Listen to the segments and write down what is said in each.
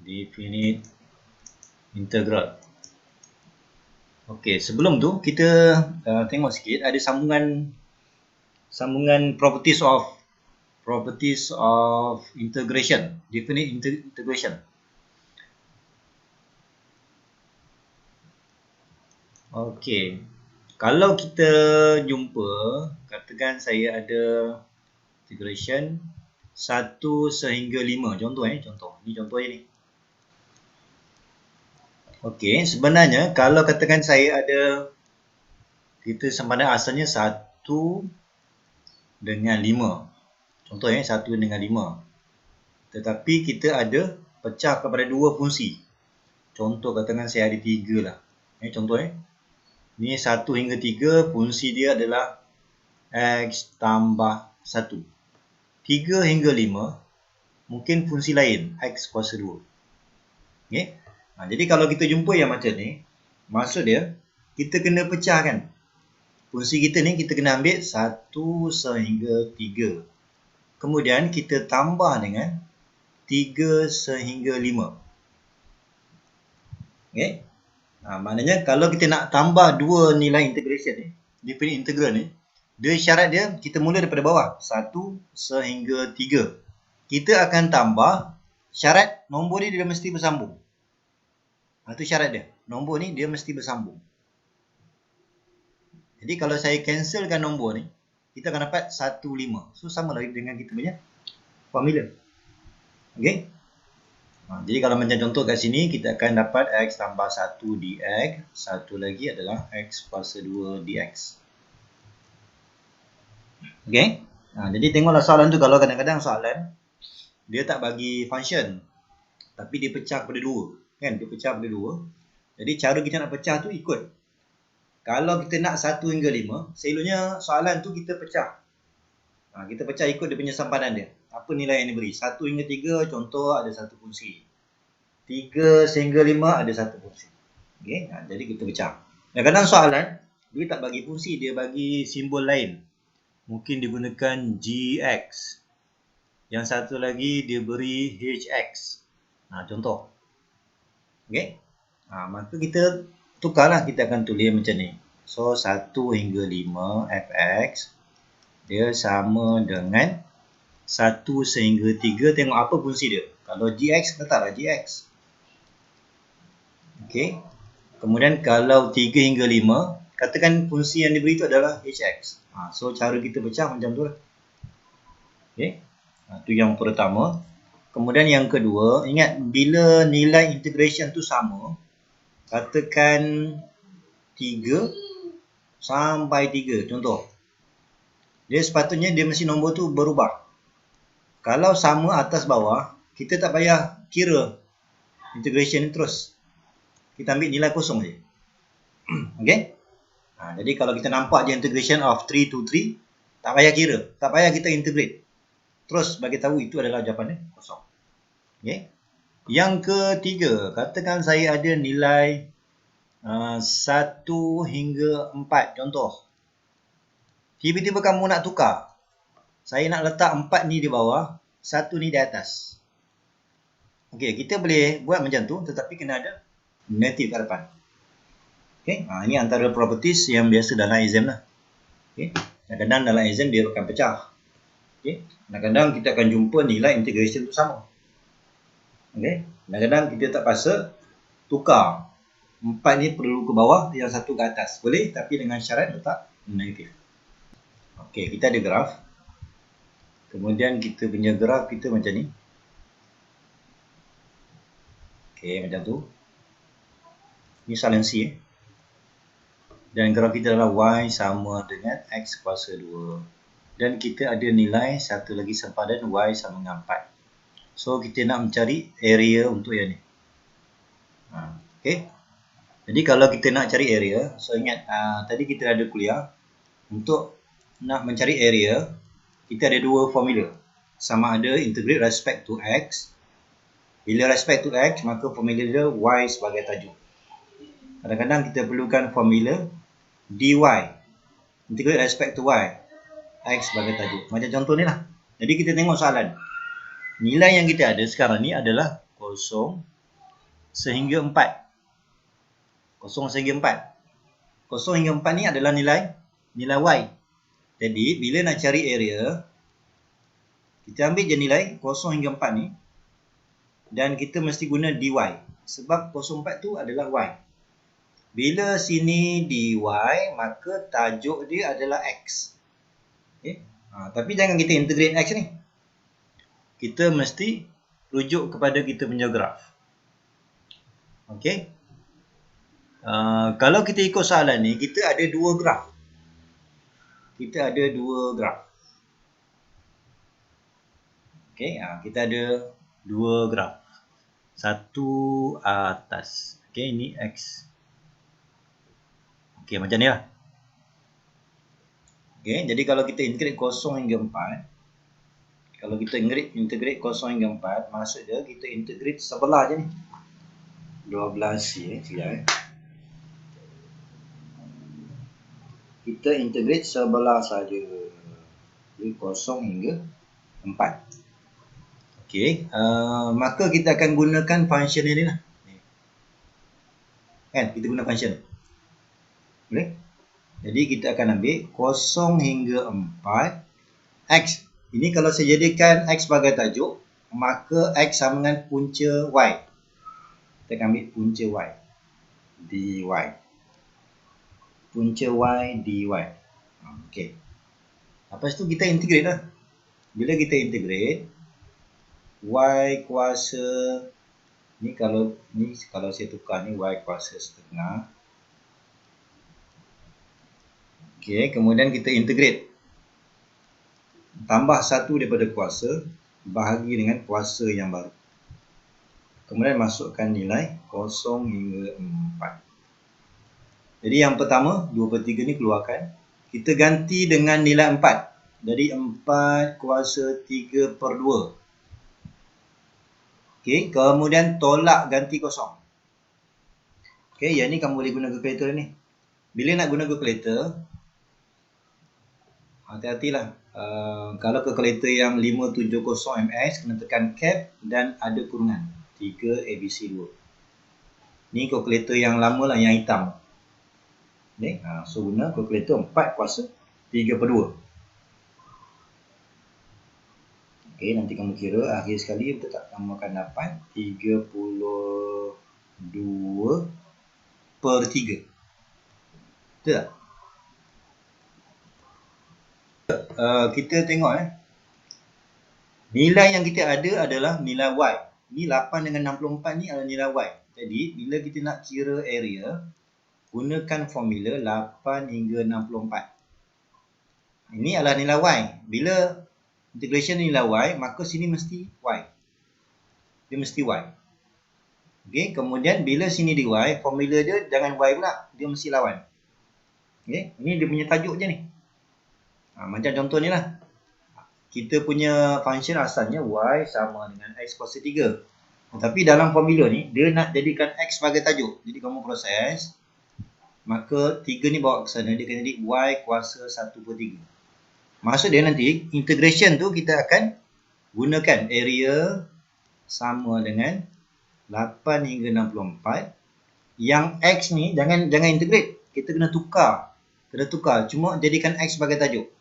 definite integral. Okey, sebelum tu kita tengok sikit ada sambungan properties of integration, definite integration. Okey, kalau kita jumpa, katakan saya ada integration 1 sehingga 5. Contoh. Ni contoh ni. Okey, sebenarnya kalau katakan saya ada, kita sebenarnya asalnya 1 dengan 5. Contoh 1 dengan 5. Tetapi kita ada pecah kepada dua fungsi. Contoh katakan saya ada 3 lah. Contoh ni 1 hingga 3, fungsi dia adalah X tambah 1. 3 hingga 5 mungkin fungsi lain, X kuasa 2. Okey. Jadi kalau kita jumpa yang macam ni, maksud dia kita kena pecahkan. Fungsi kita ni kita kena ambil 1 sehingga 3. Kemudian kita tambah dengan 3 sehingga 5. Okey. Maknanya kalau kita nak tambah dua nilai integration ni, definite integral ni, dia syarat dia kita mula daripada bawah 1 sehingga 3. Kita akan tambah syarat nombor ni dia mesti bersambung. Itu syarat dia. Nombor ni dia mesti bersambung. Jadi kalau saya cancelkan nombor ni, kita akan dapat 1, 5. So sama lagi dengan kita punya formula. Okey. Jadi kalau macam contoh kat sini, kita akan dapat X tambah 1 dx. Satu lagi adalah X kuasa 2 dx. Okey. Jadi tengoklah soalan tu, kalau kadang-kadang soalan dia tak bagi function, tapi dia pecah kepada 2. Kan, dia pecah pada 2. Jadi cara kita nak pecah tu ikut. Kalau kita nak 1 hingga 5, selalunya soalan tu kita pecah. Kita pecah ikut dia punya sempadan dia. Apa nilai yang diberi? 1 hingga 3 contoh ada satu fungsi. 3 sehingga 5 ada satu fungsi. Okey, jadi kita pecah. Kadang-kadang soalan dia tak bagi fungsi, dia bagi simbol lain. Mungkin digunakan gx. Yang satu lagi dia beri hx. Contoh. Okey. Maka kita tukarlah, kita akan tulis macam ni. So 1 hingga 5 fx dia sama dengan 1 sehingga 3. Tengok apa fungsi dia. Kalau gx, letaklah gx. Okey. Kemudian kalau 3 hingga 5, katakan fungsi yang diberi itu adalah hx. So cara kita pecah macam tu lah. Okey. Itu yang pertama. Kemudian yang kedua, ingat bila nilai integration tu sama, katakan 3 sampai 3, contoh. Dia sepatutnya dia mesti nombor tu berubah. Kalau sama atas bawah, kita tak payah kira integration ni terus. Kita ambil nilai kosong je. Okey? Jadi kalau kita nampak je integration of 3 to 3, tak payah kira. Tak payah kita integrate. Terus bagi tahu itu adalah jawapannya kosong. Okey? Yang ketiga, katakan saya ada nilai 1 hingga 4 contoh. Tiba-tiba kamu nak tukar. Saya nak letak 4 ni di bawah, 1 ni di atas. Okey, kita boleh buat macam tu, tetapi kena ada negatif kat depan. Okey, ini antara properties yang biasa dalam exam lah. Okey, kadang-kadang dalam exam dia akan pecah. Okey, kadang-kadang kita akan jumpa nilai integration tu sama. Okey, kadang-kadang kita tak paksa tukar. 4 ni perlu ke bawah, yang 1 ke atas. Boleh, tapi dengan syarat letak negatif. Okey, kita ada graf. Kemudian kita punya graf kita macam ni. Okey, macam tu. Ini soalan C. Dan graf kita adalah Y sama dengan X kuasa 2. Dan kita ada nilai satu lagi sempadan Y sama dengan 4. So, kita nak mencari area untuk yang ni. Okey. Jadi, kalau kita nak cari area, so ingat, tadi kita ada kuliah. Untuk nak mencari area, kita ada dua formula. Sama ada integrate respect to X. Bila respect to X, maka formula dia Y sebagai tajuk. Kadang-kadang kita perlukan formula dy. Integrate respect to Y. X sebagai tajuk. Macam contoh ni lah. Jadi kita tengok soalan. Nilai yang kita ada sekarang ni adalah 0, sehingga 4. 0 sehingga 4. 0 hingga 4 ni adalah nilai Y. Jadi bila nak cari area, kita ambil je nilai 0 hingga 4 ni dan kita mesti guna dy. Sebab 04 tu adalah y. Bila sini dy, maka tajuk dia adalah x. Okay? Tapi jangan kita integrate x ni. Kita mesti rujuk kepada kita punya graf. Okey. Kalau kita ikut soalan ni, kita ada dua graf. Kita ada dua graf. Okey, kita ada dua graf. Satu atas. Okey, ini x. Okey, macam ni lah. Okey, jadi kalau kita integrate 0 hingga 4, kalau kita integrate 0 hingga 4, maksud dia kita integrate sebelah je ni. 12 kita integrate sebelah saja. Jadi 0 hingga 4. Okey, maka kita akan gunakan function ni lah. Kan, kita guna function. Boleh? Jadi kita akan ambil 0 hingga 4 x. Ini kalau saya jadikan x sebagai tajuk, maka x sama dengan punca y. Kita akan ambil punca y. dy. Punca y, dy. Okey. Lepas tu kita integrate lah. Bila kita integrate, y kuasa ni kalau saya tukar ni y kuasa setengah. Okey, kemudian kita integrate. Tambah 1 daripada kuasa bahagi dengan kuasa yang baru. Kemudian masukkan nilai 0 hingga 4. Jadi yang pertama 2/3 ni keluarkan. Kita ganti dengan nilai 4. Jadi 4 kuasa 3/2. Okey, kemudian tolak ganti kosong. Okey, yang ni kamu boleh guna kalkulator ni. Bila nak guna kalkulator, hati-hatilah. Kalau kalkulator yang 570 ms, kena tekan cap dan ada kurungan 3 ABC2. Ni kalkulator yang lama lah, yang hitam. Okay. So guna kalkulator 4 kuasa 3/2. Okey, nanti kamu kira akhir sekali betul tak? Kamu akan dapat 32/3. Betul tak? Kita tengok nilai yang kita ada adalah nilai y. Ni 8 dengan 64 ni adalah nilai y. Jadi bila kita nak kira area, gunakan formula 8 hingga 64. Ini adalah nilai y. Bila integration nilai y, maka sini mesti y. Dia mesti y. Okey, kemudian bila sini dy, formula dia jangan y pula, dia mesti lawan. Okey, ini dia punya tajuk je ni. Macam contoh ni lah. Kita punya function asalnya y sama dengan x kuasa 3. Tapi dalam formula ni, dia nak jadikan x sebagai tajuk. Jadi kamu proses. Maka 3 ni bawa ke sana, dia akan jadi y kuasa 1/3. Maksud dia nanti, integration tu kita akan gunakan area sama dengan 8 hingga 64. Yang x ni, jangan integrate. Kita kena tukar. Cuma jadikan x sebagai tajuk.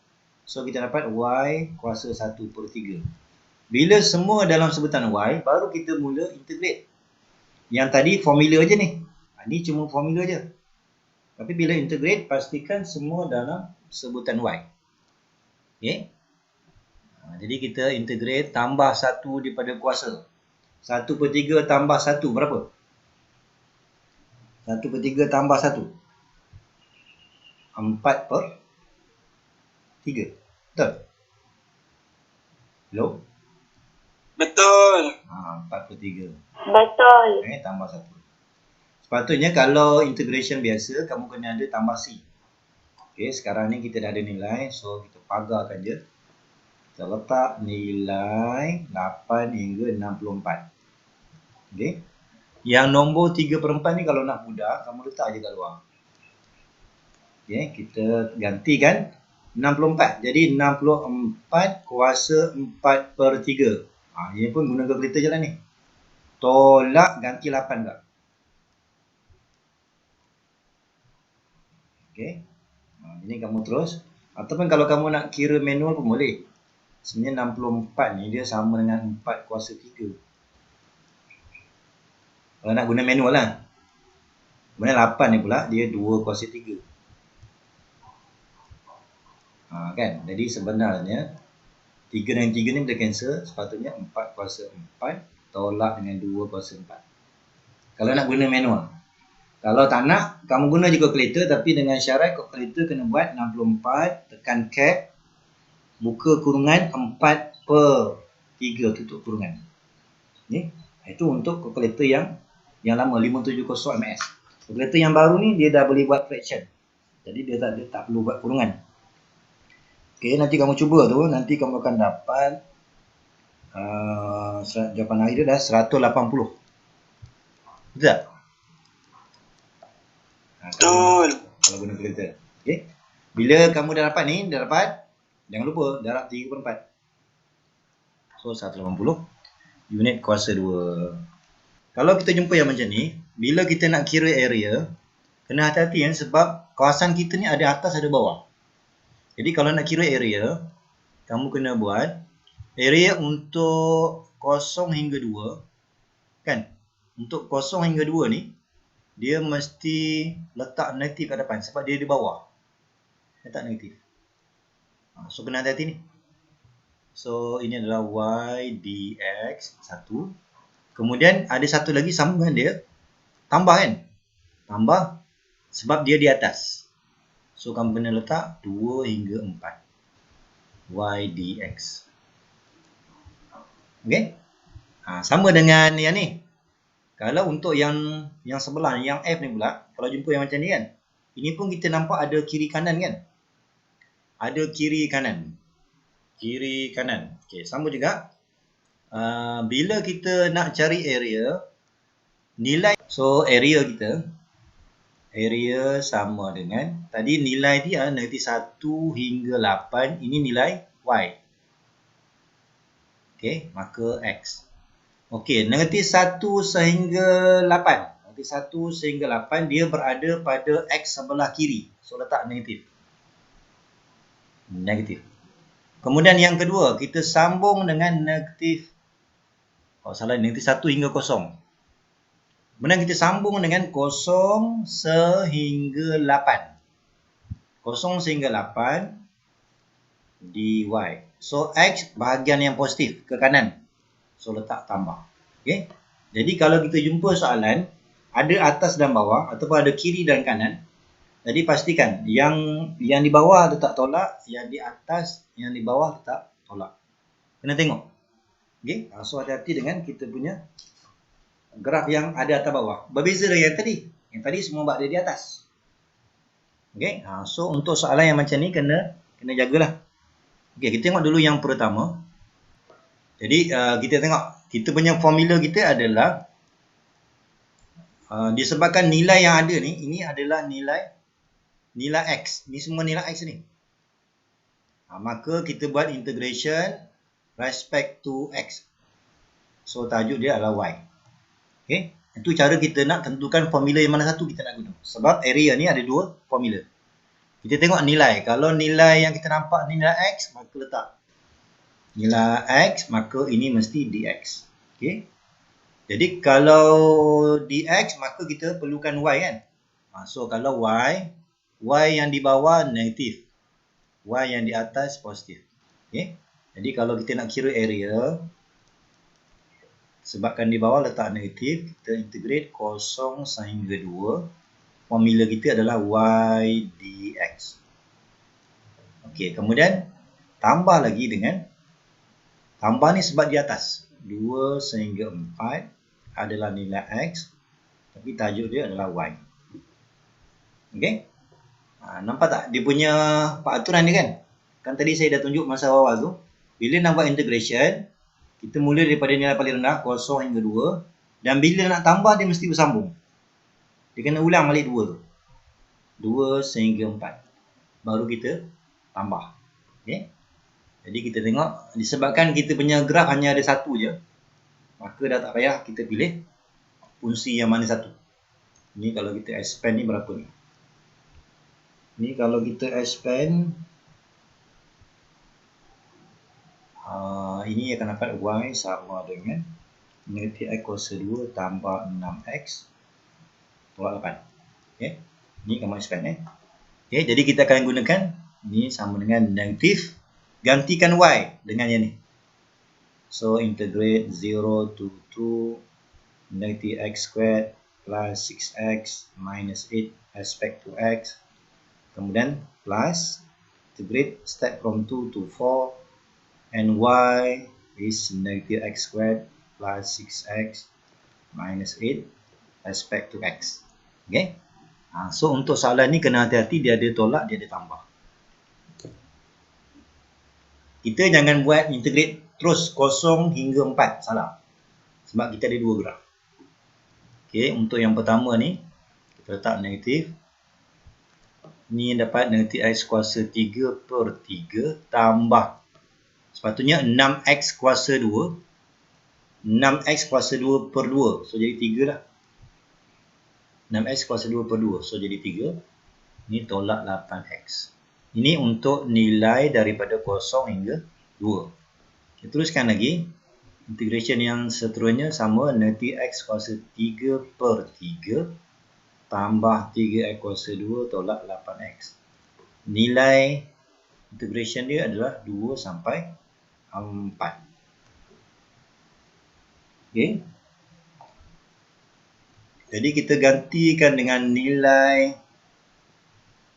So kita dapat y kuasa 1/3. Bila semua dalam sebutan y, baru kita mula integrate. Yang tadi formula je ni. Ni cuma formula je. Tapi bila integrate, pastikan semua dalam sebutan y. Okay. Jadi kita integrate tambah 1 daripada kuasa. 1/3 tambah 1 berapa? 1/3 tambah 1. 4/3. Betul? Hello? Betul. 4/3. Betul. Tambah 1. Sepatutnya kalau integration biasa, kamu kena ada tambah C. Okey, sekarang ni kita dah ada nilai. So, kita pagarkan je. Kita letak nilai 8 hingga 64. Okey. Yang nombor 3/4 ni kalau nak mudah, kamu letak je kat luar. Okey, kita gantikan 64. Jadi 64 kuasa 4/3. Ini pun guna kalkulator je lah ni. Tolak ganti 8 tak? Okey. Ini kamu terus. Ataupun kalau kamu nak kira manual pun boleh. Sebenarnya 64 ni dia sama dengan 4 kuasa 3. Kalau nak guna manual lah. Kemudian 8 ni pula dia 2 kuasa 3. Kan? Jadi sebenarnya 3 dengan 3 ni boleh cancel. Sepatutnya 4 kuasa 4 tolak dengan 2 kuasa 4. Kalau nak guna manual. Kalau tak nak, kamu guna je calculator, tapi dengan syarat calculator kena buat 64, tekan cap, buka kurungan 4/3 tutup kurungan. Ni, itu untuk calculator yang lama 570 ms. Calculator yang baru ni dia dah boleh buat fraction. Jadi dia tak perlu buat kurungan. Okey, nanti kamu cuba tu, nanti kamu akan dapat jawapan hari dia dah 180. Betul tak? Betul. Kalau guna calculator. Okey. Bila kamu dah dapat ni, jangan lupa darab 3/4. So 180 unit kuasa 2. Kalau kita jumpa yang macam ni, bila kita nak kira area, kena hati-hati kan, sebab kawasan kita ni ada atas ada bawah. Jadi kalau nak kira area, kamu kena buat area untuk 0 hingga 2. Kan? Untuk 0 hingga 2 ni, dia mesti letak negatif kat depan sebab dia di bawah. Letak negatif. So kena hati-hati ni. So ini adalah y dx 1. Kemudian ada satu lagi sama dengan dia. Tambah kan? Tambah sebab dia di atas. So kamu kena letak 2 hingga 4. Y dx. Okay? Sama dengan yang ni. Kalau untuk yang sebelah, yang F ni pula, kalau jumpa yang macam ni kan, ini pun kita nampak ada kiri kanan kan? Ada kiri kanan. Kiri kanan. Okay, sama juga. Bila kita nak cari area, nilai, so area kita, area sama dengan, tadi nilai dia negatif 1 hingga 8, ini nilai Y. Okay, maka X. Okey, negatif 1 sehingga 8. Negatif 1 sehingga 8 dia berada pada X sebelah kiri. So letak negatif. Negatif. Kemudian yang kedua, kita sambung dengan negatif. Negatif 1 hingga 0. Kemudian kita sambung dengan 0 sehingga 8. 0 sehingga 8 dy. So X bahagian yang positif ke kanan. So letak tambah. Okay. Jadi kalau kita jumpa soalan ada atas dan bawah ataupun ada kiri dan kanan, jadi pastikan yang di bawah letak tolak, yang di atas, yang di bawah letak tolak. Kena tengok. Okay. So hati-hati dengan kita punya graf yang ada atas bawah. Berbeza dengan yang tadi. Yang tadi semua buat dia di atas. Okay. So untuk soalan yang macam ni kena jagalah. Okay, kita tengok dulu yang pertama. Jadi kita tengok, kita punya formula kita adalah disebabkan nilai yang ada ni, ini adalah nilai X. Ni semua nilai X ni. Maka kita buat integration respect to X. So tajuk dia adalah Y. Okay. Itu cara kita nak tentukan formula yang mana satu kita nak guna. Sebab area ni ada dua formula. Kita tengok nilai. Kalau nilai yang kita nampak nilai X, maka letak nilai X, maka ini mesti dx. Okay. Jadi kalau dx, maka kita perlukan Y kan. So kalau Y yang di bawah negatif, Y yang di atas positif. Okay. Jadi kalau kita nak kira area, sebabkan di bawah letak negatif, kita integrate 0 sehingga 2. Formula kita adalah Y dx. Okay. Kemudian tambah lagi dengan tambah ni sebab di atas 2 sehingga 4 adalah nilai X, tapi tajuk dia adalah Y. Okay. Nampak tak dia punya peraturan ni kan? Kan tadi saya dah tunjuk masa awal tu. Bila nak buat integration, kita mula daripada nilai paling rendah 0 hingga 2. Dan bila nak tambah dia mesti bersambung. Dia kena ulang balik 2 tu. 2 sehingga 4. Baru kita tambah. Okay. Jadi kita tengok, disebabkan kita punya graf hanya ada satu je, maka dah tak payah kita pilih fungsi yang mana satu. Ini kalau kita expand ni berapa ni? Ni kalau kita expand, ini akan dapat y sama dengan negatif x kuasa 2 tambah 6x tolak 8. Okay. Ni kamu expand. Okay, jadi kita akan gunakan ni sama dengan negatif, gantikan y dengan yang ni. So integrate 0 to 2 negative x squared plus 6x minus 8 aspect to x. Kemudian plus integrate step from 2 to 4 and y is negative x squared plus 6x minus 8 aspect to x. Okay. So untuk soalan ni kena hati-hati, dia ada tolak, dia ada tambah. Kita jangan buat integrate terus 0 hingga 4, salah. Sebab kita ada dua graf. Okay, untuk yang pertama ni, kita letak negatif. Ni dapat negatif x kuasa 3 per 3 tambah. Sepatutnya 6x kuasa 2. 6x kuasa 2 per 2. So jadi 3 lah. 6x kuasa 2 per 2. So jadi 3. Ni tolak 8x. Ini untuk nilai daripada 0 hingga 2. Kita teruskan lagi. Integration yang seterusnya sama negatif x kuasa 3 per 3 tambah 3x kuasa 2 tolak 8x. Nilai integration dia adalah 2 sampai 4. Okay. Jadi kita gantikan dengan nilai,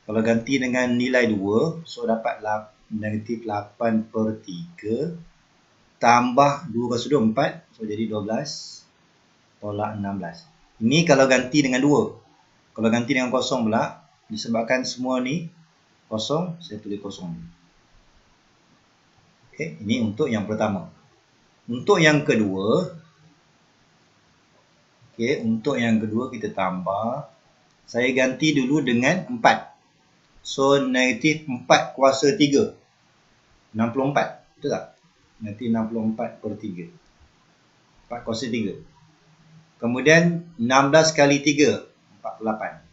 kalau ganti dengan nilai 2, so dapat negatif 8 per 3 tambah 2 kuasa 2, 4. So jadi 12 tolak 16. Ini kalau ganti dengan 2. Kalau ganti dengan 0 pula, disebabkan semua ni 0, saya tulis 0. Okay, ini untuk yang pertama. Untuk yang kedua, okay, untuk yang kedua kita tambah. Saya ganti dulu dengan 4. So negatif 4 kuasa 3. 64. Betul tak? Negatif 64 per 3. 4 kuasa 3. Kemudian 16 kali 3. 48.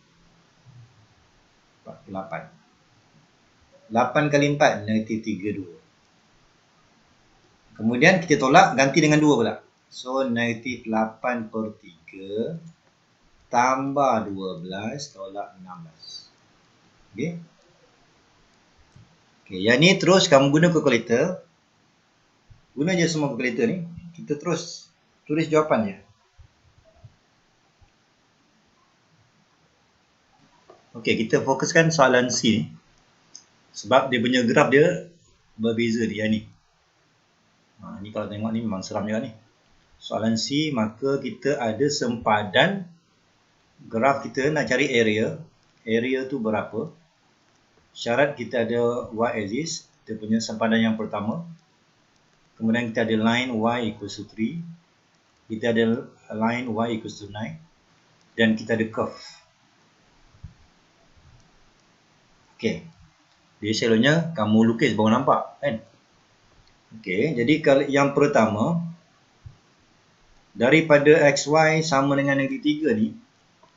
8 kali 4. Negatif 32. Kemudian kita tolak, ganti dengan 2 pula. So negatif 8 per 3 tambah 12 tolak 16. Okay. Okay, yang ni terus kamu guna kalkulator. Guna je semua kalkulator ni. Kita terus tulis jawapan je. Okay, kita fokuskan soalan C ni. Sebab dia punya graf dia berbeza dia ni. Ni kalau tengok ni memang seram juga ni. Soalan C, maka kita ada sempadan graf, kita nak cari area. Area tu berapa? Syarat kita ada y-axis, kita punya sempadan yang pertama. Kemudian kita ada line y equals to 3. Kita ada line y equals to 9. Dan kita ada curve. Okay. Jadi selalunya kamu lukis baru nampak kan? Okay, jadi kalau yang pertama, daripada xy sama dengan negatif 3 ni,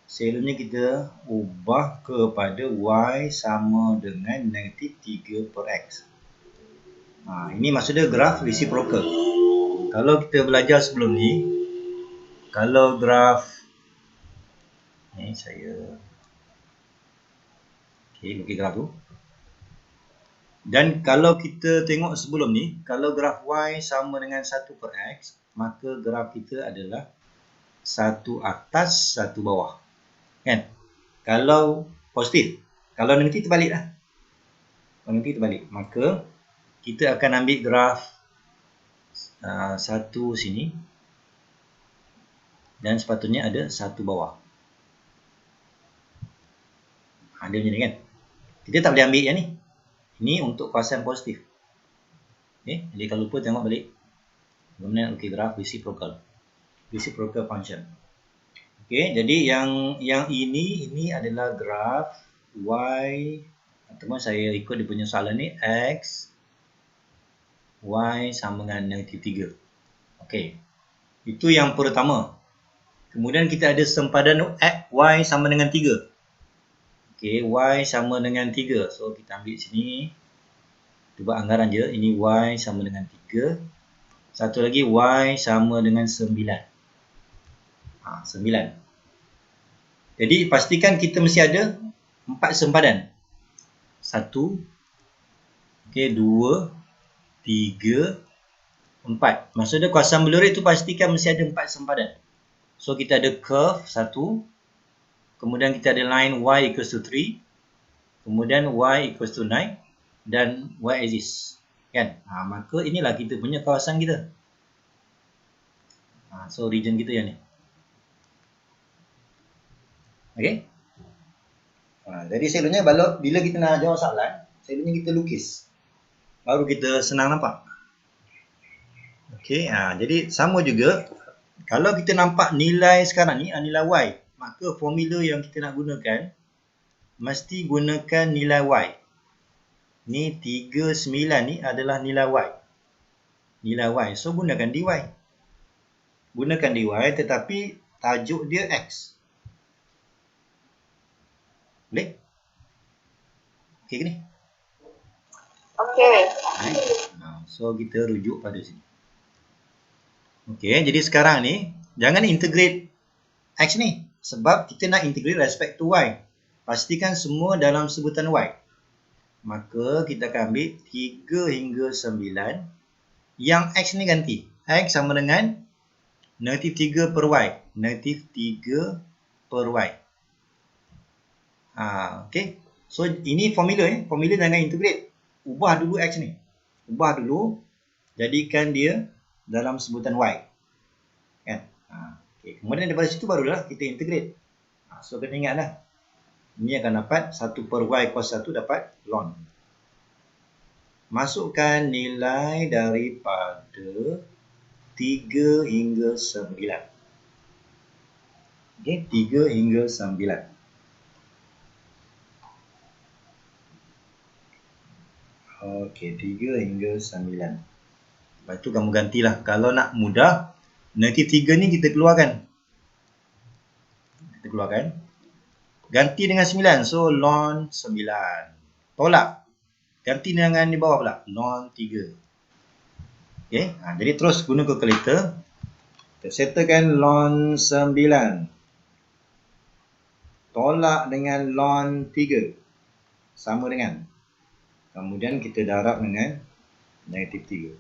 selalunya kita ubah kepada y sama dengan negatif 3 per x. Ini maksudnya graf reciprocal. Kalau kita belajar sebelum ni, kalau graf ni lukis graf tu. Dan kalau kita tengok sebelum ni, kalau graf y sama dengan 1 per x, maka graf kita adalah 1 atas, 1 bawah. Kan? Kalau positif. Kalau negatif terbalik lah. Kalau negatif terbalik. Maka kita akan ambil graf 1 sini. Dan sepatutnya ada 1 bawah. Dia macam ni kan? Kita tak boleh ambil yang ni. Ini untuk kawasan positif. Okay? Jadi kalau lupa tengok balik. Bagaimana nak lukis graf reciprocal. Reciprocal function. Okay, jadi yang ini adalah graf y, ataupun saya ikut dia punya soalan ni, x, y sama dengan negatif 3. Okay, itu yang pertama. Kemudian kita ada sempadan y sama dengan 3. Okey, Y sama dengan 3. So, kita ambil sini. Kita buat anggaran je. Ini Y sama dengan 3. Satu lagi Y sama dengan 9. 9. Jadi, pastikan kita mesti ada 4 sempadan. 1, okey, 2, 3, 4. Maksudnya kawasan berlurit tu pastikan mesti ada 4 sempadan. So, kita ada curve 1. Kemudian kita ada line Y equals to 3. Kemudian Y equals to 9. Dan Y axis. Kan? Maka inilah kita punya kawasan kita. So, region kita yang ni. Okay? Jadi selalunya bila kita nak jawab soalan, selalunya kita lukis. Baru kita senang nampak. Okay, jadi sama juga. Kalau kita nampak nilai sekarang ni, nilai Y, maka formula yang kita nak gunakan, mesti gunakan nilai Y. Ni 39 ni adalah nilai Y. Nilai Y. So, gunakan dy. Gunakan dy tetapi tajuk dia X. Boleh? Okey ke ni? Okey. So, kita rujuk pada sini. Okey, jadi sekarang ni, jangan integrate X ni. Sebab kita nak integrate respect to Y. Pastikan semua dalam sebutan Y. Maka kita akan ambil 3 hingga 9. Yang X ni ganti. X sama dengan negatif 3 per Y. Negatif 3 per Y. Okay. So, ini formula. Formula jangan integrate. Ubah dulu X ni. Ubah dulu. Jadikan dia dalam sebutan Y. Kan? Okay. Kemudian daripada situ barulah kita integrate. So, kena ingatlah. Ini akan dapat 1 per Y cos 1 dapat ln. Masukkan nilai daripada 3 hingga 9. Okay, 3 hingga 9. Okey, 3 hingga 9. Lepas tu kamu gantilah. Kalau nak mudah, negatif 3 ni kita keluarkan. Kita keluarkan. Ganti dengan 9. So, ln 9. Tolak. Ganti dengan di bawah pula. Ln 3. Okey. Jadi terus guna kalkulator. Kita settlekan ln 9. Tolak dengan ln 3. Sama dengan. Kemudian kita darab dengan negatif 3.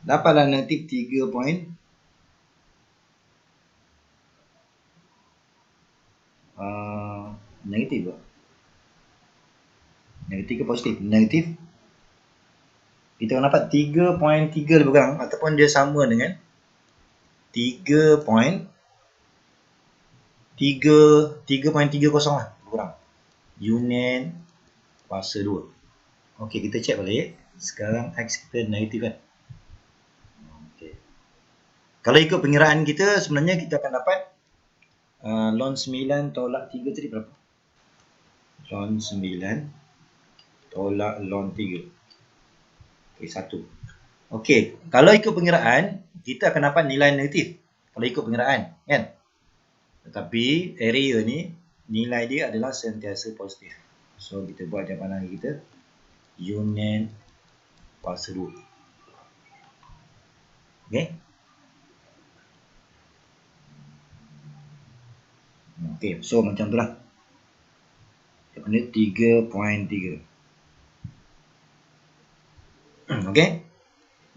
Dapatlah negatif 3 point. Negatif ke? Negatif ke positif? Negatif. Kita akan dapat 3.3 lebih kurang. Ataupun dia sama dengan 3.30 lah. Lebih kurang. Unit kuasa 2. Okey, kita check balik. Sekarang X kita negatif kan? Okay. Kalau ikut pengiraan kita, sebenarnya kita akan dapat ln 9 tolak 3 tadi berapa? Ln 9 tolak ln 3. Okey, 1. Okey, kalau ikut pengiraan, kita akan dapat nilai negatif. Kalau ikut pengiraan, kan? Tetapi area ni, nilai dia adalah sentiasa positif. So, kita buat jawapan lagi kita. Unit kuasa 2. Okey? Okey, so macam tu lah. Jawapan dia 3.3. Okey?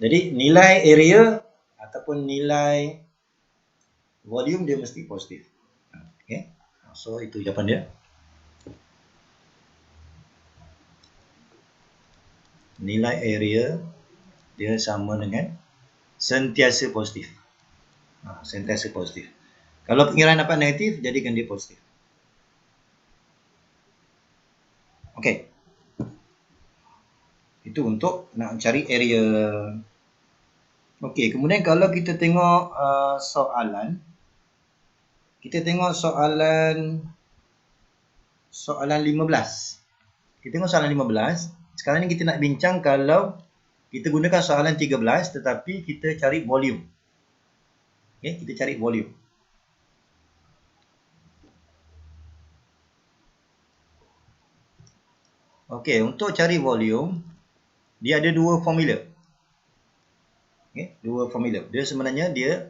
Jadi nilai area ataupun nilai volume dia mesti positif. Okey? So itu jawapan dia. Nilai area dia sama dengan sentiasa positif. Sentiasa positif. Kalau pengiraan dapat negatif, jadikan dia positif. Okey. Itu untuk nak cari area. Okey, kemudian kalau kita tengok soalan. Kita tengok soalan 15. Kita tengok soalan 15. Sekarang ni kita nak bincang kalau kita gunakan soalan 13 tetapi kita cari volume. Okey, kita cari volume. Okey, untuk cari volume, dia ada dua formula. Okey, dua formula. Dia sebenarnya dia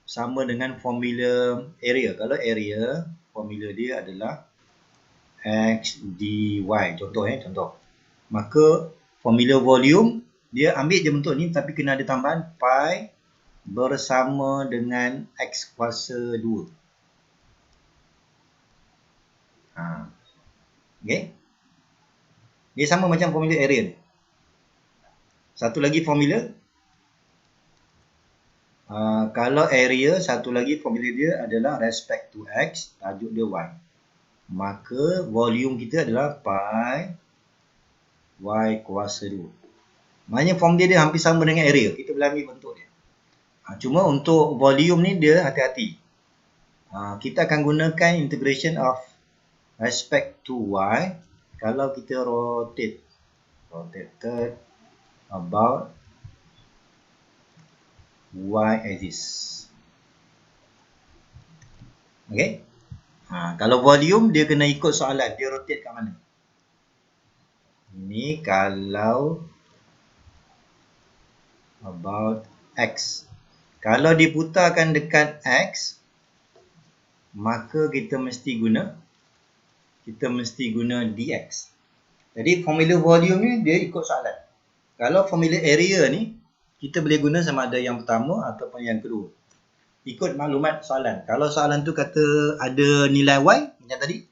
sama dengan formula area. Kalau area, formula dia adalah X dy. Contoh. Maka formula volume, dia ambil je bentuk ni tapi kena ada tambahan pi bersama dengan X kuasa 2. Okay. Dia sama macam formula area ni. Satu lagi formula, kalau area, satu lagi formula dia adalah respect to X, tajuk dia Y. Maka volume kita adalah pi Y kuasa 2. Maknanya formula dia hampir sama dengan area. Kita boleh ambil bentuk dia. Cuma untuk volume ni dia hati-hati. Kita akan gunakan integration of respect to Y kalau kita rotated about Y axis. Okay. Kalau volume dia kena ikut soalan, dia rotate kat mana. Ini kalau about X. Kalau diputarkan dekat X, maka kita mesti guna dx. Jadi formula volume ni dia ikut soalan. Kalau formula area ni kita boleh guna sama ada yang pertama ataupun yang kedua. Ikut maklumat soalan. Kalau soalan tu kata ada nilai Y macam tadi,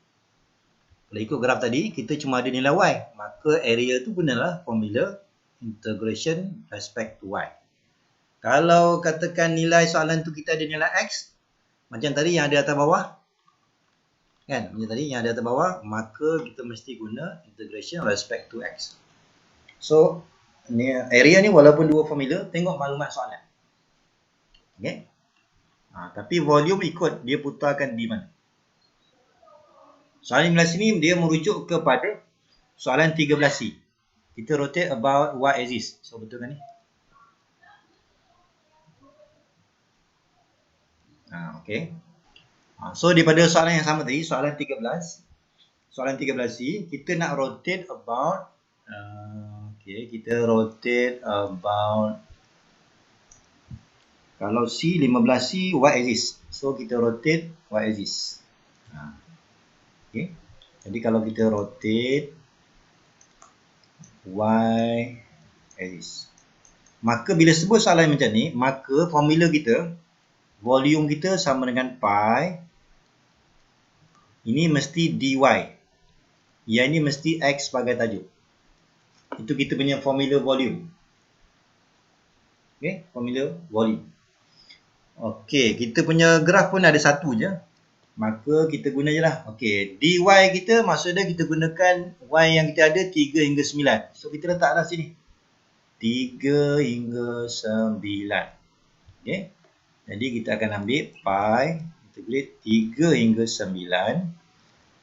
kalau ikut graf tadi kita cuma ada nilai Y, maka area tu gunalah formula integration respect to Y. Kalau katakan nilai soalan tu kita ada nilai X, macam tadi yang ada atas bawah, kan? Macam tadi yang ada atas bawah, maka kita mesti guna integration respect to X. So, ni area ni walaupun dua formula, tengok maklumat soalan. Okay? Tapi volume ikut dia putarkan di mana. Soalan 15 sini dia merujuk kepada soalan 13C. Kita rotate about Y axis. So, betul kan ni? Okay. So daripada soalan yang sama tadi, soalan 13C, kita nak rotate about kita rotate about, kalau C 15C Y axis. So kita rotate Y axis. Okay. Jadi kalau kita rotate Y axis, maka bila sebut soalan macam ni, maka formula kita, volume kita sama dengan pi, ini mesti dy, yang ini mesti X sebagai tajuk. Itu kita punya formula volume. Okay, formula volume. Okay, kita punya graf pun ada satu je, maka kita guna je lah. Okay, dy kita maksudnya kita gunakan Y yang kita ada 3 hingga 9. So kita letaklah sini 3 hingga 9. Okay, jadi kita akan ambil pi integrate 3 hingga 9.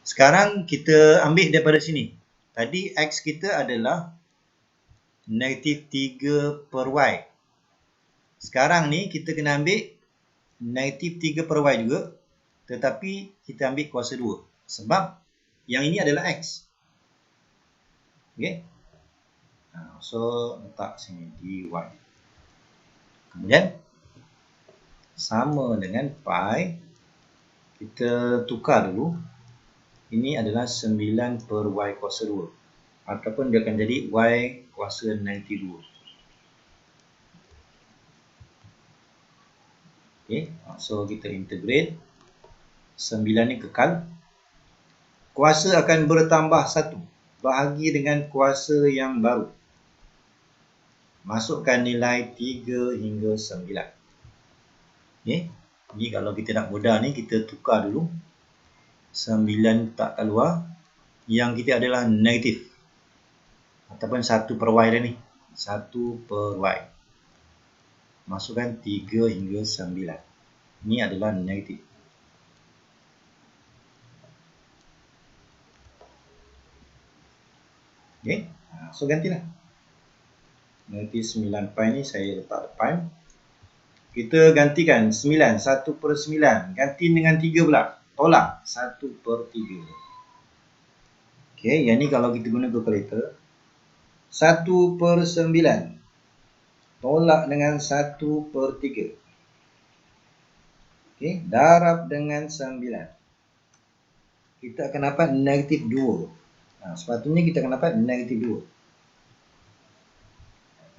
Sekarang kita ambil daripada sini. Tadi X kita adalah negatif 3 per Y. Sekarang ni kita kena ambil negatif 3 per Y juga. Tetapi kita ambil kuasa 2. Sebab yang ini adalah X. Okay. So letak sini dy. Kemudian sama dengan pi, kita tukar dulu. Ini adalah 9 per Y kuasa 2. Ataupun dia akan jadi Y kuasa negatif 2. Okay, so kita integrate. 9 ni kekal. Kuasa akan bertambah 1. Bahagi dengan kuasa yang baru. Masukkan nilai 3 hingga 9. Okay. Ni kalau kita nak mudah ni, kita tukar dulu. 9 tak keluar. Yang kita adalah negatif. Ataupun 1 per Y dah ni. 1 per Y. Masukkan 3 hingga 9. Ini adalah negatif. Okay. So gantilah. Negatif 9 pi ni saya letak depan. Kita gantikan 9, 1 per 9. Ganti dengan 3 pula. Tolak 1 per 3. Okey, yang ni kalau kita guna kalkulator 1/9 tolak dengan 1/3. Okey, darab dengan 9. Kita akan dapat negatif 2. Sepatutnya kita akan dapat negatif 2.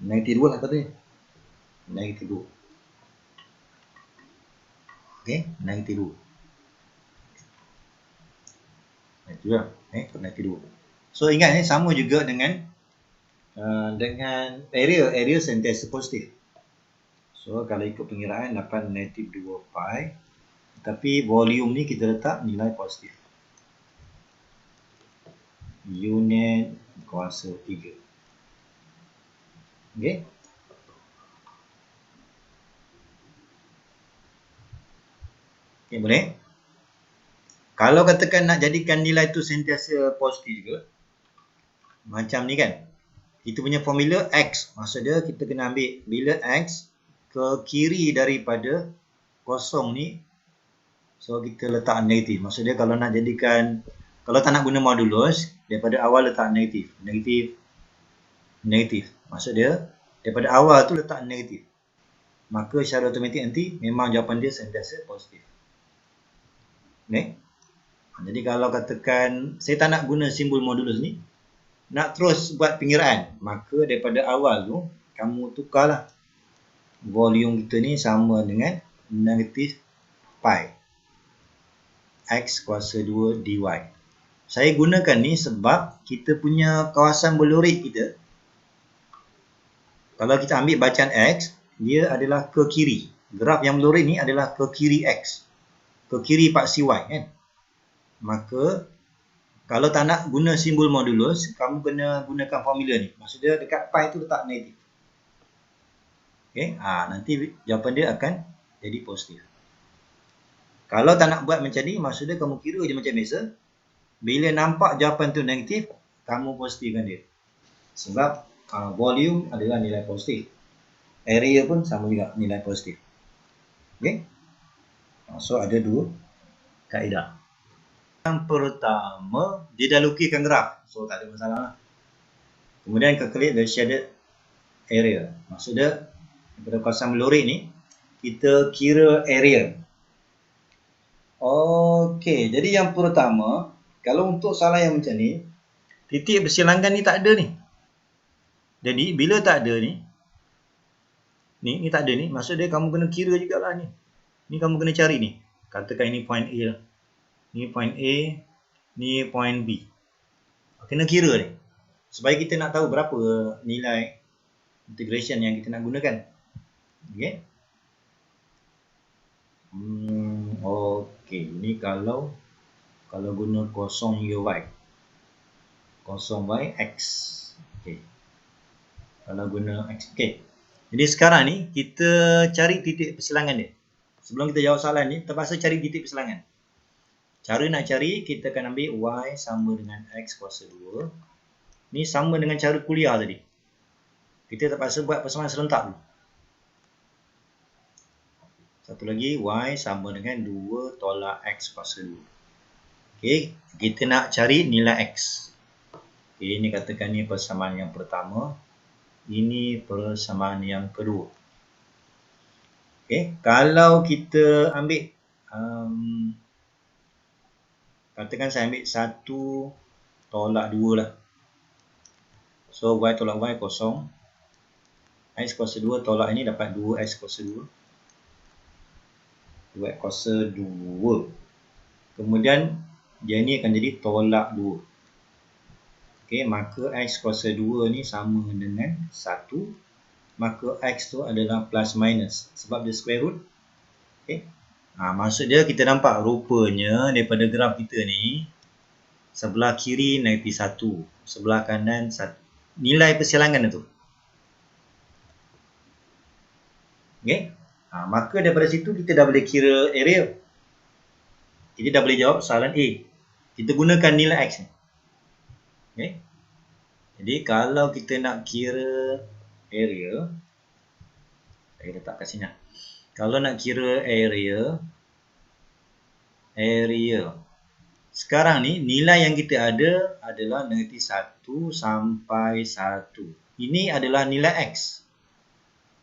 Negatif 2 lah sepatutnya. Negatif 2. Okey, negatif 2. Itu lah. Negatif 2. So ingat sama juga dengan area sentiasa positif. So kalau ikut pengiraan dapat negatif 2 pi. Tapi volume ni kita letak nilai positif. Unit kuasa 3. Okey. Okey, boleh? Kalau katakan nak jadikan nilai tu sentiasa positif juga, macam ni kan. Kita punya formula X. Maksud dia kita kena ambil bila X ke kiri daripada kosong ni. So kita letak negatif. Maksud dia kalau nak jadikan, kalau tak nak guna modulus, daripada awal letak negatif. Negatif. Negatif. Maksud dia daripada awal tu letak negatif. Maka secara automatik nanti memang jawapan dia sentiasa positif. Okay? Jadi kalau katakan saya tak nak guna simbol modulus ni, nak terus buat pengiraan, maka daripada awal tu kamu tukarlah volume kita ni sama dengan negatif pi x kuasa 2 dy. Saya gunakan ni sebab kita punya kawasan berlorik kita, kalau kita ambil bacaan x, dia adalah ke kiri. Graf yang berlorik ni adalah ke kiri x, ke kiri paksi y kan. Maka kalau tak nak guna simbol modulus, kamu kena gunakan formula ni. Maksudnya dekat pi tu letak negatif. Okey, nanti jawapan dia akan jadi positif. Kalau tak nak buat macam ni, maksudnya kamu kira je macam biasa. Bila nampak jawapan tu negatif, kamu positifkan dia. Sebab volume adalah nilai positif. Area pun sama juga nilai positif. Okey. So ada dua kaedah. Yang pertama, dia dah lukiskan graf. So tak ada masalah lah. Kemudian calculate the shaded area. Maksudnya daripada kawasan berlorik ni, kita kira area. Okey, jadi yang pertama, kalau untuk soalan yang macam ni, titik bersilangan ni tak ada ni. Jadi bila tak ada ni, ni tak ada ni, maksud dia kamu kena kira jugalah ni. Ni kamu kena cari ni. Katakan ini point A lah. Ni point A, ni point B. Kena kira ni. Supaya kita nak tahu berapa nilai integration yang kita nak gunakan. Okey. Okey, ni kalau guna kosong hingga y. Kosong y x. Okey. Kalau guna x. Okey. Jadi sekarang ni kita cari titik persilangan dia. Sebelum kita jawab soalan ni, terpaksa cari titik persilangan. Cara nak cari, kita akan ambil y sama dengan x kuasa 2. Ni sama dengan cara kuliah tadi. Kita terpaksa buat persamaan serentak dulu. Satu lagi, y sama dengan 2 tolak x kuasa 2. Okey, kita nak cari nilai x. Okey, ini katakan ni persamaan yang pertama. Ini persamaan yang kedua. Okey, kalau kita ambil katakan saya ambil 1 tolak 2 lah. So y tolak y kosong. X kuasa 2 tolak ini dapat 2x kuasa 2. 2x kuasa 2. Kemudian dia ni akan jadi tolak 2. Okey, maka x kuasa 2 ni sama dengan 1. Maka x tu adalah plus minus sebab dia square root. Okey. Maksud dia kita nampak rupanya daripada graf kita ni, sebelah kiri negatif 1, sebelah kanan 1. Nilai persilangan tu. Okey. Maka daripada situ kita dah boleh kira area. Kita dah boleh jawab soalan A. Kita gunakan nilai x ni. Okey. Jadi kalau kita nak kira area, saya letak kat sini. Kalau nak kira area Sekarang ni nilai yang kita ada adalah negatif 1 sampai 1. Ini adalah nilai X.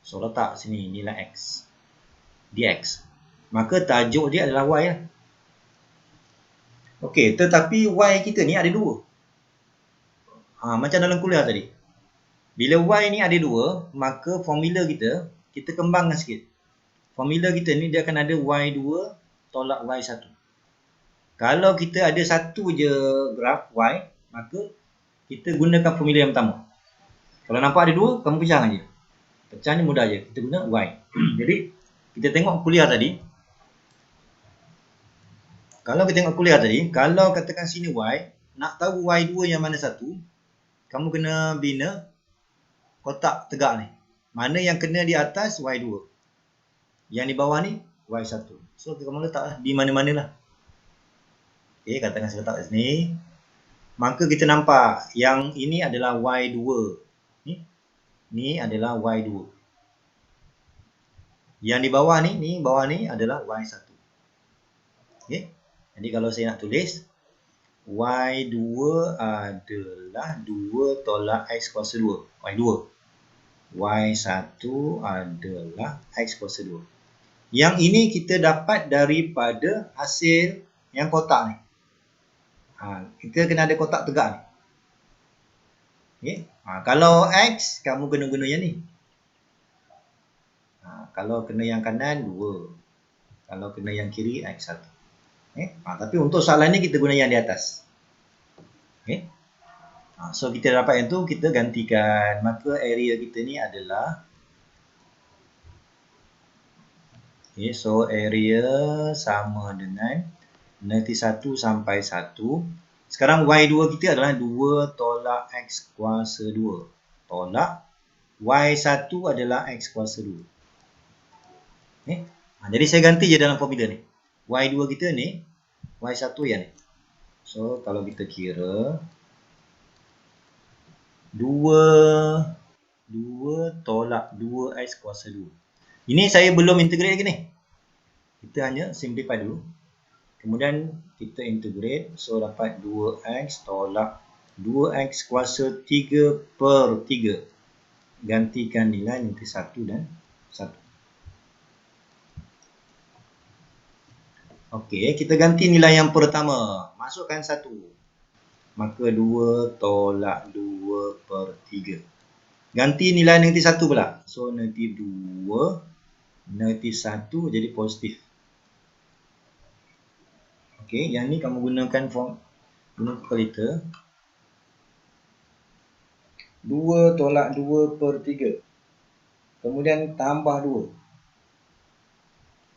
So letak sini nilai X. Dx. Maka tajuk dia adalah Y lah. Okey, tetapi Y kita ni ada 2. Macam dalam kuliah tadi. Bila Y ni ada 2, maka formula kita kembangkan sikit. Formula kita ni dia akan ada Y2 tolak Y1. Kalau kita ada satu je graf Y, maka kita gunakan formula yang pertama. Kalau nampak ada 2, kamu pecah aja. Pecahnya mudah je. Kita guna Y. Jadi, kita tengok kuliah tadi. Kalau kita tengok kuliah tadi, kalau katakan sini Y, nak tahu Y2 yang mana satu, kamu kena bina kotak tegak ni. Mana yang kena di atas Y2. Yang di bawah ni Y1. So, kamu letaklah di mana-mana lah. Okay, katakan saya letak kat sini. Maka kita nampak yang ini adalah Y2. Ni adalah Y2. Yang di bawah ni adalah Y1. Okay. Jadi kalau saya nak tulis, Y2 adalah 2 tolak X kuasa 2. Y2. Y1 adalah X kuasa 2. Yang ini kita dapat daripada hasil yang kotak ni. Kita kena ada kotak tegak ni. Okay. Kalau X, kamu kena guna yang ni. Kalau kena yang kanan, 2. Kalau kena yang kiri, X1. Okay. Tapi untuk soalan ni, kita guna yang di atas. Okay. So, kita dapat yang tu, kita gantikan. Maka area kita ni adalah, okay, so area sama dengan negatif 1 sampai 1. Sekarang Y2 kita adalah 2 tolak X kuasa 2. Tolak Y1 adalah X kuasa 2. Okay. Jadi saya ganti je dalam formula ni. Y2 kita ni, Y1 yang ni. So, kalau kita kira 2 tolak 2X kuasa 2. Ini saya belum integrate lagi ni. Kita hanya simplify dulu. Kemudian kita integrate. So, dapat 2X tolak 2X kuasa 3 per 3. Gantikan nilai nanti 1 dan 1. Okey, kita ganti nilai yang pertama. Masukkan 1. Maka 2 tolak 2 per 3. Ganti nilai negatif 1 pula. So, negatif 2, negatif 1 jadi positif. Okey, yang ni kamu gunakan kalkulator. 2 tolak 2 per 3. Kemudian tambah 2.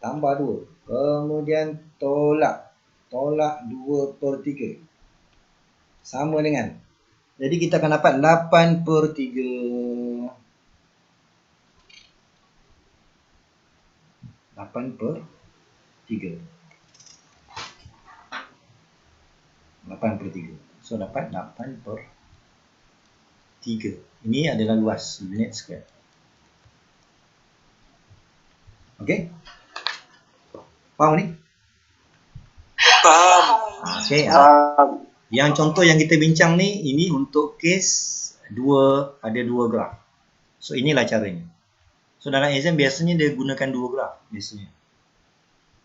Tambah 2. Kemudian tolak 2 per 3. Sama dengan. Jadi kita akan dapat 8 per 3. 8 per 3. 8 per 3. So, dapat 8 per 3. Ini adalah luas unit square. Okey? Faham ni? Faham. Okey. Yang contoh yang kita bincang ni, ini untuk case ada 2 graf. So, inilah caranya. So, dalam exam biasanya dia gunakan 2 graf. Biasanya.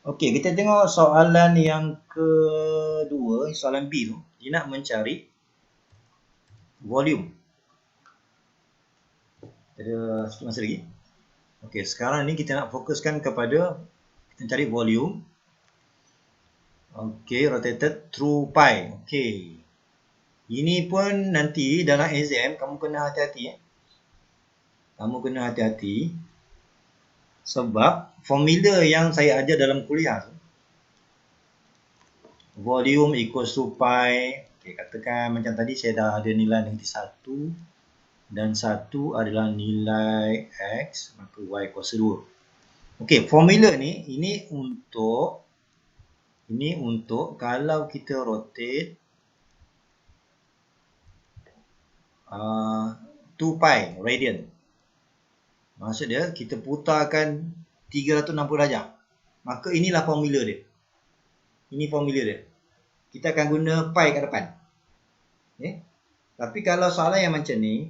Okey, kita tengok soalan yang kedua, soalan B tu. Dia nak mencari volume. Ada sikit masa lagi. Okey, sekarang ni kita nak fokuskan kepada kita cari volume. Okey, rotated through pi. Okey. Ini pun nanti dalam exam kamu kena hati-hati. Kamu kena hati-hati. Sebab formula yang saya ajar dalam kuliah tu, volume equals to pi. Okay, katakan macam tadi saya dah ada nilai negatif 1 dan 1 adalah nilai X, maka Y kuasa 2. Okey, formula ni ini untuk kalau kita rotate 2 pi radian. Maksud dia, kita putarkan 360 darjah. Maka inilah formula dia. Ini formula dia. kita akan guna pi kat depan. Okay. Tapi kalau soalan yang macam ni,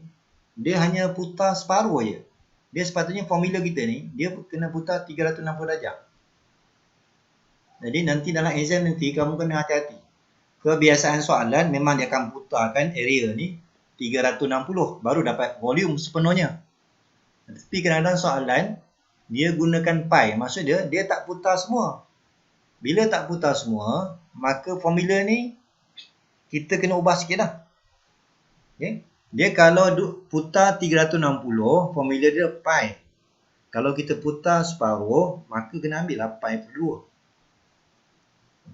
dia hanya putar separuh je. Dia sepatutnya formula kita ni, dia kena putar 360 darjah. Jadi nanti dalam exam nanti, kamu kena hati-hati. Kebiasaan soalan memang dia akan putarkan area ni 360, baru dapat volume sepenuhnya. Tapi kadang-kadang soalan, dia gunakan pi. Maksud dia tak putar semua. Bila tak putar semua, maka formula ni, kita kena ubah sikit lah. Okay. Dia kalau putar 360, formula dia pi. Kalau kita putar separuh, maka kena ambil lah pi per 2.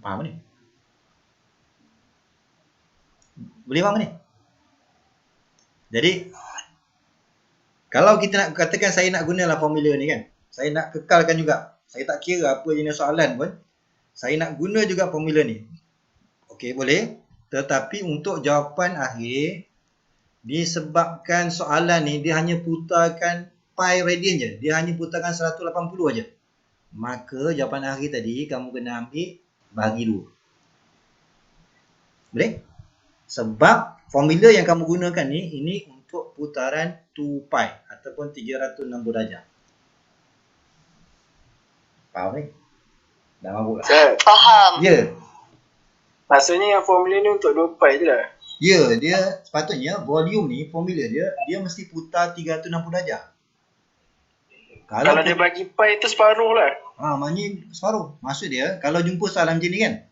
Faham ni? Boleh faham ni? Jadi, kalau kita nak katakan saya nak gunalah formula ni kan. Saya nak kekalkan juga. Saya tak kira apa jenis soalan pun. Saya nak guna juga formula ni. Okey, boleh. Tetapi untuk jawapan akhir, disebabkan soalan ni dia hanya putarkan pi radian je. Dia hanya putarkan 180 aja. Maka jawapan akhir tadi kamu kena ambil bagi 2. Boleh? Sebab formula yang kamu gunakan ni, ini untuk putaran 2 pi ataupun 360 darjah. Faham ni? Dah mabuk lah. Faham. Ya. Maksudnya yang formula ni untuk 2 pi je lah. Ya, dia sepatutnya volume ni, formula dia mesti putar 360 darjah. Kalau dia bagi pi tu separuh lah. Maknanya separuh. Maksud dia, kalau jumpa soalan macam ni kan,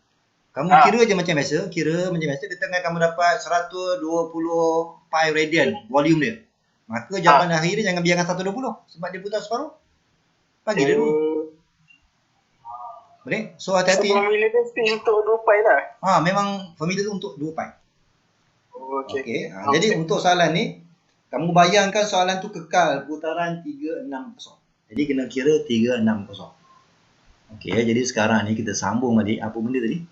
kamu kira je macam biasa, di tengah kamu dapat 120 pi radian volume dia. Maka jawapan akhir dia jangan biarkan 120 sebab dia putar separuh. Bagi dia 2. Boleh? So hati-hati. So formula dia mesti untuk 2 pi lah. Memang formula tu untuk 2 pi. Okey. Okey. Jadi untuk soalan ni, kamu bayangkan soalan tu kekal putaran 360. Jadi kena kira 360. Okey, jadi sekarang ni kita sambung adik. Apa benda tadi?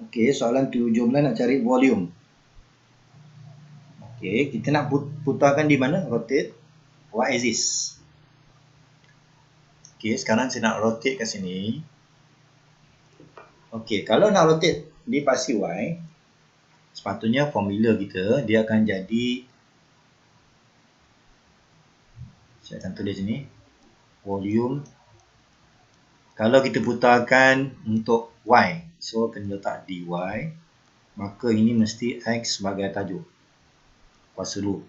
Okey, soalan 17 nak cari volume. Okey, kita nak putarkan di mana? Rotate y axis. Okey, sekarang saya nak rotate kat sini. Okey, kalau nak rotate di pasi y, sepatutnya formula kita dia akan jadi, saya akan tulis sini, volume. Kalau kita putarkan untuk y, so kena letak dy, maka ini mesti x sebagai tajuk kuasa 2.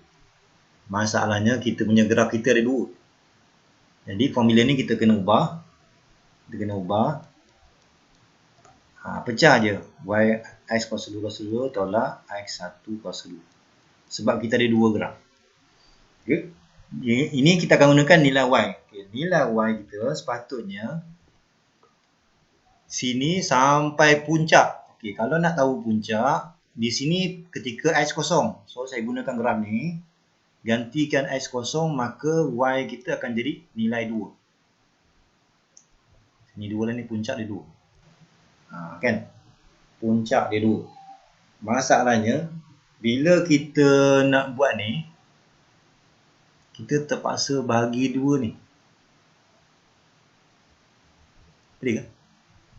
Masalahnya kita punya graf kita ada 2. Jadi formula ni kita kena ubah. Pecah je y x kuasa 2 tolak x1 kuasa 2. Sebab kita ada 2 graf. Okay. Ini kita akan gunakan nilai y. Okay. Nilai y kita sepatutnya sini sampai puncak. Okay. Kalau nak tahu puncak, di sini ketika x kosong. So saya gunakan graf ni. Gantikan x kosong, maka y kita akan jadi nilai 2. Ini 2 lah ni, puncak dia 2. Kan? Puncak dia 2. Masalahnya, bila kita nak buat ni, kita terpaksa bahagi 2 ni. Boleh ke?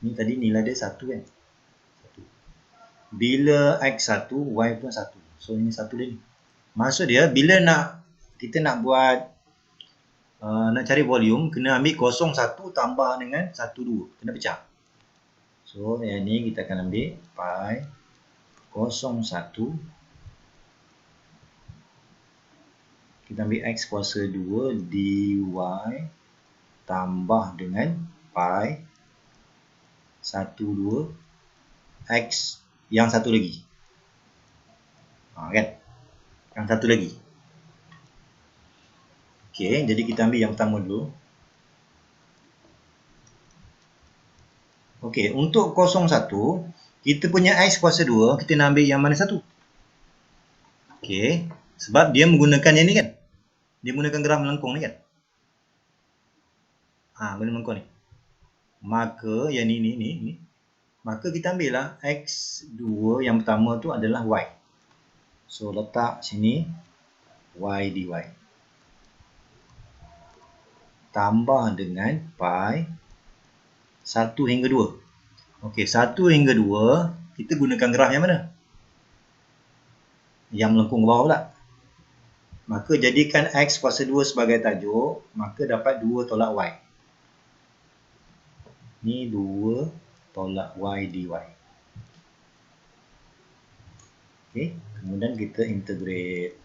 Ni tadi nilai dia 1 kan? 1. Bila x1, y pun 1. So ini 1 dia ni. Maksud dia, bila kita nak buat, nak cari volume, kena ambil 0,1 tambah dengan 1,2. Kena pecah. So, yang ni kita akan ambil pi 0,1. Kita ambil x kuasa 2 dy tambah dengan pi 1,2 x yang satu lagi. Kan? Yang satu lagi. Okey, jadi kita ambil yang pertama dulu. Okey, untuk 0,1, kita punya x kuasa 2, kita nak ambil yang mana satu? Okey, sebab dia menggunakan yang ni kan? Dia menggunakan graf melengkung ni kan? Benda melengkung ni. Maka, yang ni. Maka kita ambil lah x2 yang pertama tu adalah y. So, letak sini y dy. Tambah dengan pi 1 hingga 2. Okey, 1 hingga 2 kita gunakan graf yang mana? Yang melengkung ke bawah pula. Maka jadikan X kuasa 2 sebagai tajuk, maka dapat 2 tolak Y. Ni 2 tolak Y dy. Okay. Kemudian kita integrate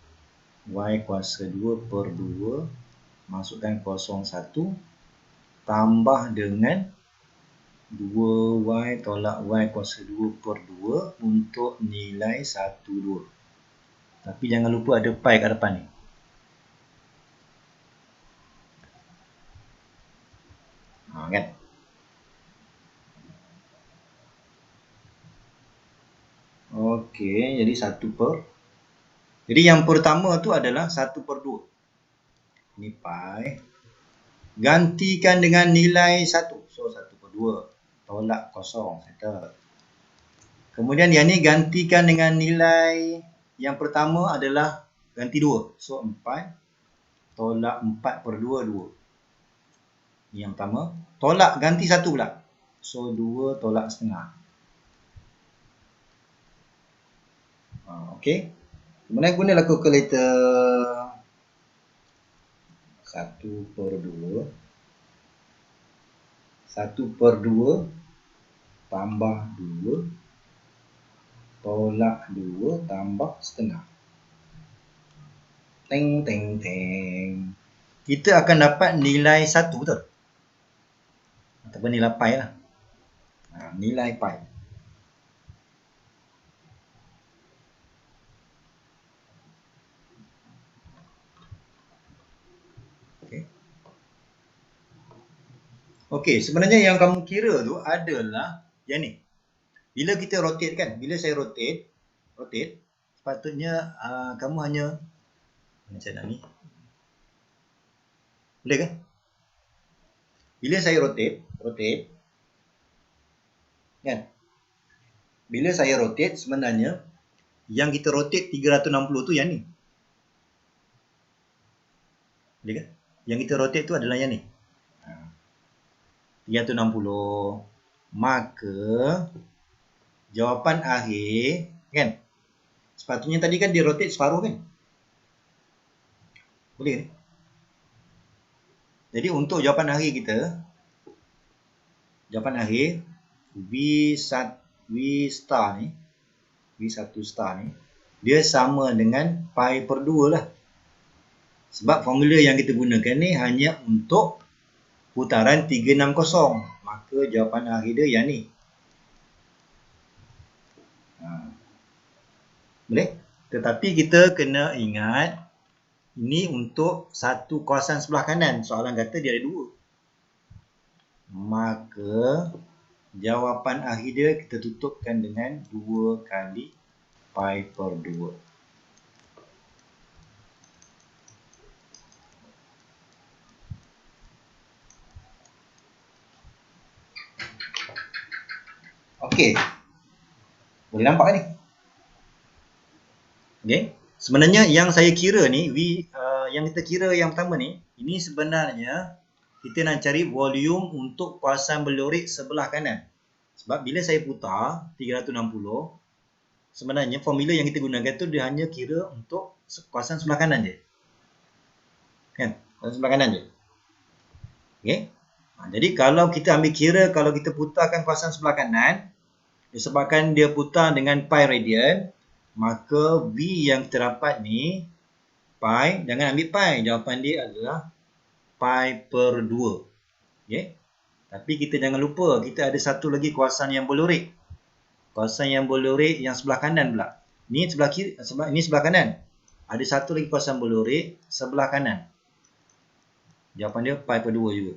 Y kuasa 2 per 2, masukkan kosong 1, tambah dengan 2Y tolak Y kuasa 2 per 2 untuk nilai 1, 2. Tapi jangan lupa ada pi kat depan ni. Kan? Okey, jadi 1 per. Jadi yang pertama tu adalah 1 per 2. Ni pi. Gantikan dengan nilai 1. So 1 per 2. Tolak kosong. Kemudian yang ni gantikan dengan nilai yang pertama adalah ganti 2. So 4. Tolak 4 per 2, 2. Ni yang pertama. Tolak ganti 1 pula. So 2 tolak setengah. Okey. Kemudian gunalah kalkulator. 1 per 2. 1 per 2 tambah 2 tolak 2 tambah setengah. Teng teng teng. Kita akan dapat nilai 1, betul? Ataupun nilai pi lah. Nilai pi. Okey, sebenarnya yang kamu kira tu adalah yang ni. Bila kita rotate kan, bila saya rotate, sepatutnya kamu hanya macam nak ni. Boleh kan? Bila saya rotate kan? Bila saya rotate sebenarnya yang kita rotate 360 tu yang ni. Boleh kan? Yang kita rotate tu adalah yang ni. 360. Maka jawapan akhir kan, sepatutnya tadi kan dia rotate separuh kan. Boleh ni. Jadi untuk jawapan akhir kita, jawapan akhir V star ni, V1 star ni, dia sama dengan pi per 2 lah. Sebab formula yang kita gunakan ni hanya untuk putaran 360. Maka jawapan akhir dia yang ni. Boleh? Tetapi kita kena ingat, ini untuk satu kawasan sebelah kanan. Soalan kata dia ada 2. Maka jawapan akhir dia kita tutupkan dengan 2 kali pi per 2. Okey. Boleh nampak ni? Okey. Sebenarnya yang saya kira ni, yang kita kira yang pertama ni, ini sebenarnya kita nak cari volume untuk kawasan berlurik sebelah kanan. Sebab bila saya putar 360, sebenarnya formula yang kita gunakan tu dia hanya kira untuk kawasan sebelah kanan je. Kan? Kawasan sebelah kanan je. Okey. Jadi kalau kita ambil kira, kalau kita putarkan kawasan sebelah kanan, disebabkan dia putar dengan pi radian, maka V yang terdapat ni, pi, jangan ambil pi, jawapan dia adalah pi per 2. Okay? Tapi kita jangan lupa, kita ada satu lagi kawasan yang berlurik. Kawasan yang berlurik yang sebelah kanan pula. Ni sebelah kiri, ini sebelah kanan. Ada satu lagi kawasan berlurik sebelah kanan. Jawapan dia pi per 2 juga.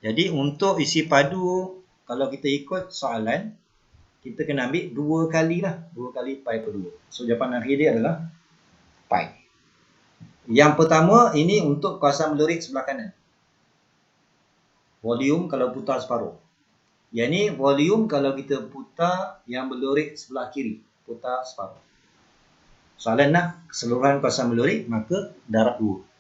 Jadi untuk isi padu, kalau kita ikut soalan, kita kena ambil 2 kali lah. 2 kali pi per 2. So jawapan akhir dia adalah pi. Yang pertama, ini untuk kawasan berlurik sebelah kanan. Volume kalau putar separuh. Yang ni volume kalau kita putar yang berlurik sebelah kiri. Putar separuh. Soalan nak keseluruhan kawasan berlurik, maka darab 2.